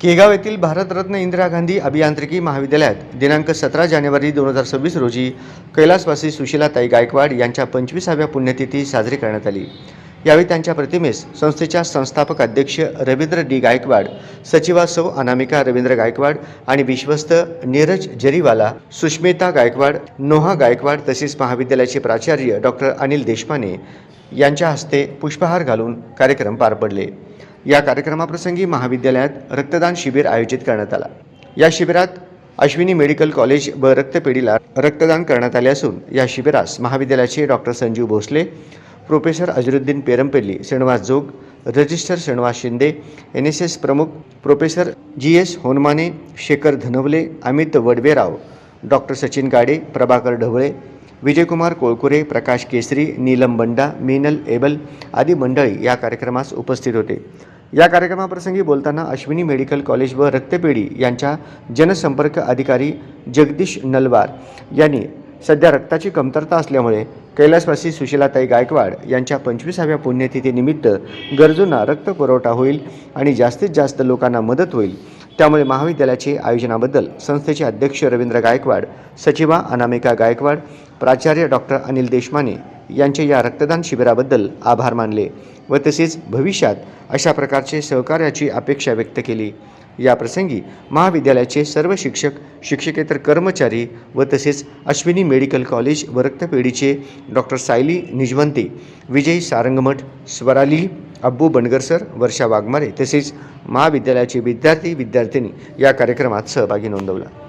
केगाव येथील भारतरत्न इंदिरा गांधी अभियांत्रिकी महाविद्यालयात दिनांक 17 जानेवारी 2026 रोजी कैलासवासी सुशीलाताई गायकवाड यांच्या 25व्या पुण्यतिथी साजरी करण्यात आली। यावेळी त्यांच्या प्रतिमेस संस्थेच्या संस्थापक अध्यक्ष रवींद्र डी गायकवाड, सचिवा सौ अनामिका रवींद्र गायकवाड आणि विश्वस्त नीरज जरीवाला, सुष्मिता गायकवाड, नोहा गायकवाड तसेच महाविद्यालयाचे प्राचार्य डॉक्टर अनिल देशपांडे यांच्या हस्ते पुष्पहार घालून कार्यक्रम पार पडले। या कार्यक्रमाप्रसंगी महाविद्यालयात रक्तदान शिबिर आयोजित करण्यात आला। या शिबिरात अश्विनी मेडिकल कॉलेज व रक्तपेढीला रक्तदान करण्यात आले असून या शिबिरास महाविद्यालयाचे doctor Sanjeev Bhosale, professor Azharuddin Perampalli, Shrinivas Jog, register Shrinivas Shinde, NSS प्रमुख professor GS Honmane, Shekhar Dhanwale, Amit Wadverao, doctor Sachin Gade, Prabhakar Dhawale, Vijaykumar Kolkure, Prakash Kesari, Neelam Banda, Meenal Able आदी मंडळी या कार्यक्रमास उपस्थित होते। या कार्यक्रमाप्रसंगी बोलताना अश्विनी मेडिकल कॉलेज व रक्तपेढी यांच्या जनसंपर्क अधिकारी जगदीश नलवार यांनी सध्या रक्ताची कमतरता असल्यामुळे कैलासवासी सुशीलाताई गायकवाड यांच्या 25व्या पुण्यतिथीनिमित्त गरजूंना रक्त पुरवठा होईल आणि जास्तीत जास्त लोकांना मदत होईल, त्यामुळे महाविद्यालयाचे आयोजनाबद्दल संस्थेचे अध्यक्ष रवींद्र गायकवाड, सचिवा अनामिका गायकवाड, प्राचार्य डॉक्टर अनिल देशपांडे यांचे या रक्तदान शिबिराबद्दल आभार मानले व तसेच भविष्यात अशा प्रकारचे सहकार्याची अपेक्षा व्यक्त केली। या प्रसंगी महाविद्यालयाचे सर्व शिक्षक, शिक्षकेतर कर्मचारी व तसेच अश्विनी मेडिकल कॉलेज व रक्तपेढीचे डॉक्टर सायली निजवंते, विजय सारंगमठ, स्वराली अब्बू बनगरसर, वर्षा वाघमारे तसेच महाविद्यालयाचे विद्यार्थी विद्यार्थिनी या कार्यक्रमात सहभागी नोंदवला।